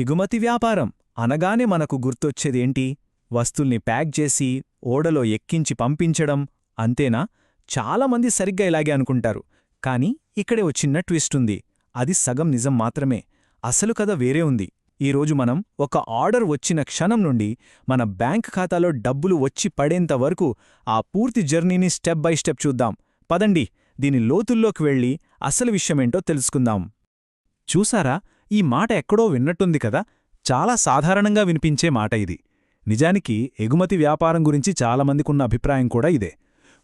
ఎగుమతి వ్యాపారం అనగానే మనకు గుర్తొచ్చేదేంటి? వస్తుల్ని ప్యాక్ చేసి ఓడలో ఎక్కించి పంపించడం అంతేనా? చాలామంది సరిగ్గా ఇలాగే అనుకుంటారు. కానీ ఇక్కడే ఓ చిన్న ట్విస్టుంది. అది సగం నిజం మాత్రమే. అసలు కథ వేరే ఉంది. ఈరోజు మనం ఒక ఆర్డర్ వచ్చిన క్షణం నుండి మన బ్యాంక్ ఖాతాలో డబ్బులు వచ్చి పడేంత వరకు ఆ పూర్తి జర్నీని స్టెప్ బై స్టెప్ చూద్దాం. పదండి, దీని లోతుల్లోకి వెళ్ళి అసలు విషయమేంటో తెలుసుకుందాం. చూసారా, ఈ మాట ఎక్కడో విన్నట్టుంది కదా? చాలా సాధారణంగా వినిపించే మాట ఇది. నిజానికి ఎగుమతి వ్యాపారం గురించి చాలామందికున్న అభిప్రాయం కూడా ఇదే.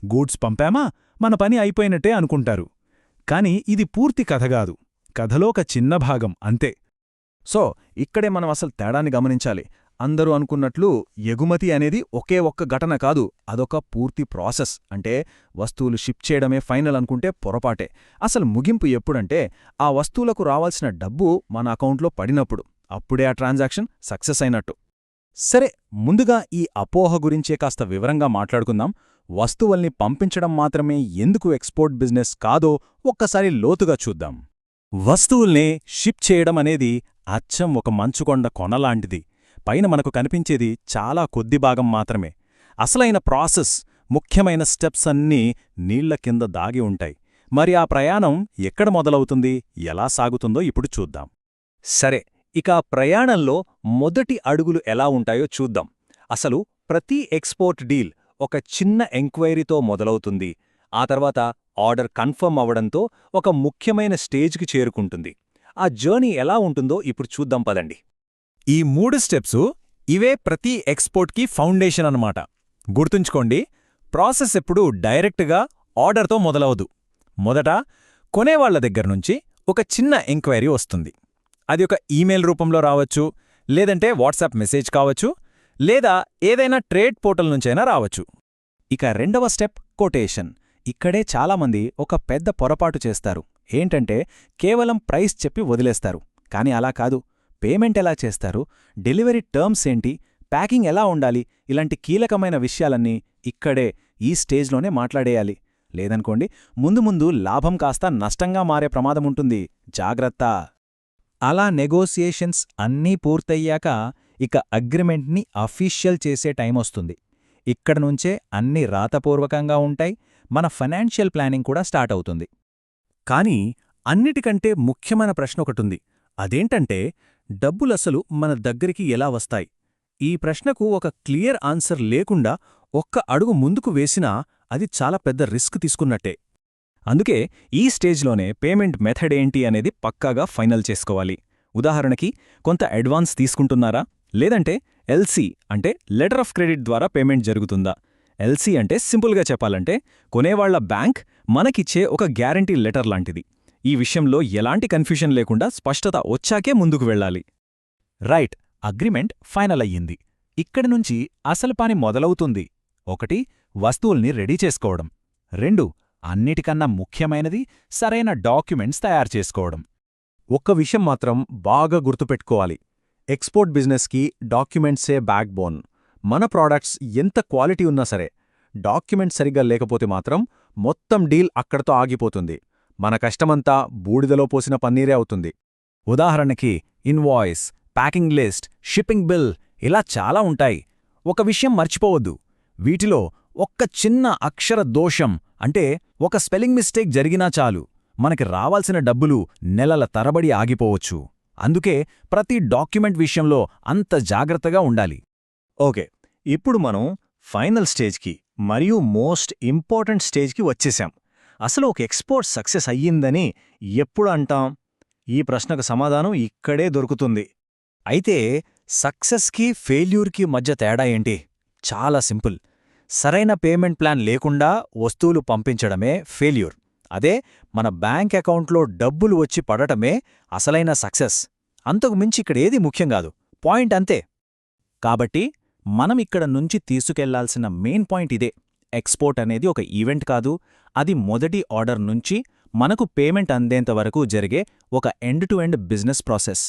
గూడ్స్ పంపామా, మన పని అయిపోయినట్టే అనుకుంటారు. కాని ఇది పూర్తి కథగాదు. కథలో ఒక చిన్న భాగం అంతే. సో ఇక్కడే మనం అసలు తేడాన్ని గమనించాలి. అందరూ అనుకున్నట్లు ఎగుమతి అనేది ఒకే ఒక్క ఘటన కాదు, అదొక పూర్తి ప్రాసెస్. అంటే వస్తువులు షిప్ చేయడమే ఫైనల్ అనుకుంటే పొరపాటే. అసలు ముగింపు ఎప్పుడంటే ఆ వస్తువులకు రావాల్సిన డబ్బు మన అకౌంట్లో పడినప్పుడు. అప్పుడే ఆ ట్రాన్సాక్షన్ సక్సెస్ అయినట్టు. సరే, ముందుగా ఈ అపోహ గురించే కాస్త వివరంగా మాట్లాడుకుందాం. వస్తువుల్ని పంపించడం మాత్రమే ఎందుకు ఎక్స్పోర్ట్ బిజినెస్ కాదో ఒక్కసారి లోతుగా చూద్దాం. వస్తువుల్నే షిప్ చేయడం అనేది అచ్చం ఒక మంచుకొండ కొనలాంటిది. పైన మనకు కనిపించేది చాలా కొద్ది భాగం మాత్రమే. అసలైన ప్రాసెస్, ముఖ్యమైన స్టెప్స్ అన్నీ నీళ్ల కింద దాగి ఉంటాయి. మరి ఆ ప్రయాణం ఎక్కడ మొదలవుతుంది, ఎలా సాగుతుందో ఇప్పుడు చూద్దాం. సరే, ఇక ప్రయాణంలో మొదటి అడుగులు ఎలా ఉంటాయో చూద్దాం. అసలు ప్రతి ఎక్స్పోర్ట్ డీల్ ఒక చిన్న ఎంక్వైరీతో మొదలవుతుంది. ఆ తర్వాత ఆర్డర్ కన్ఫర్మ్ అవడంతో ఒక ముఖ్యమైన స్టేజ్కి చేరుకుంటుంది. ఆ జర్నీ ఎలా ఉంటుందో ఇప్పుడు చూద్దాం పదండి. ఈ 3 స్టెప్సు ఇవే ప్రతి ఎక్స్పోర్ట్కి ఫౌండేషన్ అన్నమాట. గుర్తుంచుకోండి, ప్రాసెస్ ఎప్పుడూ డైరెక్ట్గా ఆర్డర్తో మొదలవదు. మొదట కొనేవాళ్ల దగ్గర్నుంచి ఒక చిన్న ఎంక్వైరీ వస్తుంది. అది ఒక ఈమెయిల్ రూపంలో రావచ్చు, లేదంటే వాట్సాప్ మెసేజ్ కావచ్చు, లేదా ఏదైనా ట్రేడ్ పోర్టల్ నుంచైనా రావచ్చు. ఇక రెండవ స్టెప్ కొటేషన్. ఇక్కడే చాలామంది ఒక పెద్ద పొరపాటు చేస్తారు. ఏంటంటే కేవలం ప్రైస్ చెప్పి వదిలేస్తారు. కాని అలా కాదు. పేమెంట్ ఎలా చేస్తారు, డెలివరీ టర్మ్స్ ఏంటి, ప్యాకింగ్ ఎలా ఉండాలి, ఇలాంటి కీలకమైన విషయాలన్నీ ఇక్కడే ఈ స్టేజ్లోనే మాట్లాడేయాలి. లేదనుకోండి, ముందు ముందు లాభం కాస్త నష్టంగా మారే ప్రమాదముంటుంది. జాగ్రత్త. అలా నెగోసియేషన్స్ అన్నీ పూర్తయ్యాక ఇక అగ్రిమెంట్ని అఫీషియల్ చేసే టైమొస్తుంది. ఇక్కడనుంచే అన్నీ రాతపూర్వకంగా ఉంటాయి. మన ఫైనాన్షియల్ ప్లానింగ్ కూడా స్టార్ట్ అవుతుంది. కానీ అన్నిటికంటే ముఖ్యమైన ప్రశ్న ఒకటుంది. అదేంటంటే డబ్బులసలు మన దగ్గరికి ఎలా వస్తాయి? ఈ ప్రశ్నకు ఒక క్లియర్ ఆన్సర్ లేకుండా ఒక్క అడుగు ముందుకు వేసినా అది చాలా పెద్ద రిస్క్ తీసుకున్నట్టే. అందుకే ఈ స్టేజ్లోనే పేమెంట్ మెథడ్ ఏంటి అనేది పక్కాగా ఫైనల్ చేసుకోవాలి. ఉదాహరణకి, కొంత అడ్వాన్స్ తీసుకుంటున్నారా, లేదంటే ఎల్సీ అంటే లెటర్ ఆఫ్ క్రెడిట్ ద్వారా పేమెంట్ జరుగుతుందా? ఎల్సీ అంటే సింపుల్గా చెప్పాలంటే కొనేవాళ్ల బ్యాంక్ మనకిచ్చే ఒక గ్యారంటీ లెటర్ లాంటిది. ఈ విషయంలో ఎలాంటి కన్ఫ్యూషన్ లేకుండా స్పష్టత వచ్చాకే ముందుకు వెళ్ళాలి. రైట్, అగ్రిమెంట్ ఫైనల్ అయ్యింది. ఇక్కడి నుంచి అసలు పని మొదలవుతుంది. 1. వస్తువుల్ని రెడీ చేసుకోవడం. 2. అన్నిటికన్నా ముఖ్యమైనది సరైన డాక్యుమెంట్స్ తయారు చేసుకోవడం. ఒక్క విషయం మాత్రం బాగా గుర్తుపెట్టుకోవాలి. ఎక్స్పోర్ట్ బిజినెస్కి డాక్యుమెంట్సే బ్యాక్ బోన్. మన ప్రాడక్ట్స్ ఎంత క్వాలిటీ ఉన్నా సరే, డాక్యుమెంట్స్ సరిగ్గా లేకపోతే మాత్రం మొత్తం డీల్ అక్కడతో ఆగిపోతుంది. మన కష్టమంతా బూడిదలో పోసిన పన్నీరే అవుతుంది. ఉదాహరణకి invoice, packing list, shipping bill, ఇలా చాలా ఉంటాయి. ఒక విషయం మర్చిపోవద్దు, వీటిలో ఒక్క చిన్న అక్షర దోషం అంటే ఒక స్పెల్లింగ్ మిస్టేక్ జరిగినా చాలు, మనకి రావాల్సిన డబ్బులు నెలల తరబడి ఆగిపోవచ్చు. అందుకే ప్రతి డాక్యుమెంట్ విషయంలో అంత జాగ్రత్తగా ఉండాలి. ఓకే, ఇప్పుడు మనం ఫైనల్ స్టేజ్కి మరియు మోస్ట్ ఇంపార్టెంట్ స్టేజ్కి వచ్చేశాం. అసలు ఒక ఎక్స్పోర్ట్ సక్సెస్ అయ్యిందని ఎప్పుడు అంటాం? ఈ ప్రశ్నకు సమాధానం ఇక్కడే దొరుకుతుంది. అయితే సక్సెస్కి ఫెయిల్యూర్కి మధ్య తేడా ఏంటి? చాలా సింపుల్. సరైన పేమెంట్ ప్లాన్ లేకుండా వస్తువులు పంపించడమే ఫెయిల్యూర్. అదే మన బ్యాంక్ అకౌంట్లో డబ్బులు వచ్చి పడటమే అసలైన సక్సెస్. అంతకు మించి ఇక్కడేది ముఖ్యం కాదు, పాయింట్ అంతే. కాబట్టి మనం ఇక్కడ నుంచి తీసుకెళ్లాల్సిన మెయిన్ పాయింట్ ఇదే. ఎక్స్పోర్ట్ అనేది ఒక ఈవెంట్ కాదు, అది మొదటి ఆర్డర్ నుంచి మనకు పేమెంట్ అందేంతవరకు జరిగే ఒక end to end business process.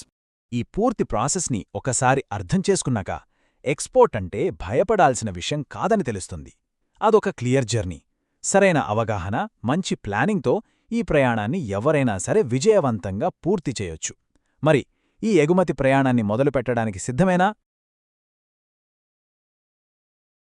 ఈ పూర్తి ప్రాసెస్ని ఒకసారి అర్థం చేసుకున్నాక ఎక్స్పోర్ట్ అంటే భయపడాల్సిన విషయం కాదని తెలుస్తుంది. అదొక క్లియర్ జర్నీ. సరైన అవగాహన, మంచి ప్లానింగ్తో ఈ ప్రయాణాన్ని ఎవరైనా సరే విజయవంతంగా పూర్తి చేయొచ్చు. మరి ఈ ఎగుమతి ప్రయాణాన్ని మొదలుపెట్టడానికి సిద్ధమేనా?